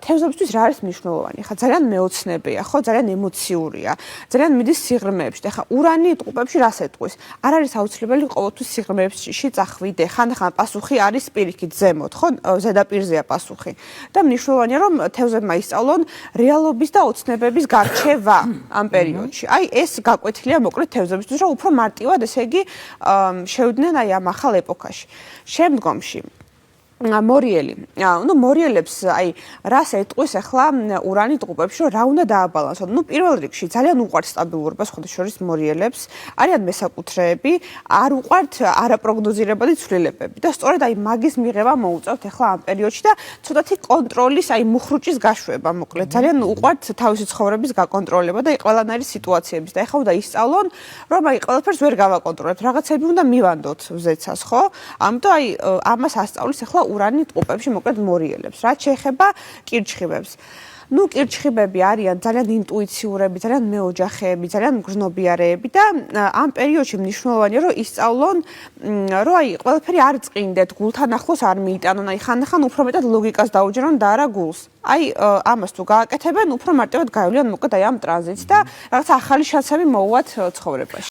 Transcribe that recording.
თევზებისთვის რა არის მნიშვნელოვანი? ხა ძალიან მეოცნებია, ხო, ძალიან ემოციურია, ძალიან მიდის სიღრმეებში. ხა ურანი ტყუპებში რას ეტყვის? არ არის აუცილებელი ყოველთვის სიღრმეებში წახვიდე. ხანდახან პასუხი არის პირიქით ზემოთ, ხო, ზედაპირზეა პასუხი. და მნიშვნელოვანია რომ თევზებმა ისწავლონ რეალობის და ოცნებების გარჩევა ამ პერიოდში. აი ეს გაკვეთილია მოკლედ თევზებისთვის, რომ უფრო მარტივად, ესე იგი, შევიდნენ აი ამ ახალ ეპოქაში. შემდგომში მორიელი. მორიელებს აი რას ეტყვის ახლა ურანი ტყუპებში, რომ რა უნდა დააბალანსოთ. პირველ რიგში ძალიან უყვართ სტაბილურობა სხვადასხვა მორიელებს, არიან მესაკუთრეები, არ უყვართ არაპროგნოზირებადი ცვლილებები და სწორედ აი მაგის მიღება მოუწევთ ახლა ამ პერიოდში და ცოტათი კონტროლის, აი მუხრუჭის გაშვება, მოკლედ. ძალიან უყვართ თავისი ცხოვრების გაკონტროლება და აი ყველანაირი სიტუაციების და ახლა უნდა ისწავლონ, რომ აი ყველაფერს ვერ გავაკონტროლებთ, რაღაცები უნდა მივანდოთ ზეცას, ხო? ამიტომ აი ამას ასწავლის ახლა ურანი ტყუპებში მოკლედ მორიელებს. რაც შეეხება კირჩხიბებს. კირჩხიბები არიან ძალიან ინტუიციურები, ძალიან მეოჯახეები, ძალიან მგრძნობიარეები და ამ პერიოდში მნიშვნელოვანია რომ ისწავლონ, რომ აი ყველაფერი არ წყინდეთ, გულთან ახლოს არ მიიტანონ, აი ხანდახან უფრო მეტად ლოგიკას დაუჯერონ და არა გულს. აი ამას თუ გააკეთებენ, უფრო მარტივად გაივლიან მოკლედ აი ამ ტრანზიტს და რაღაც ახალი შანსები მოუვათ ცხოვრებაში.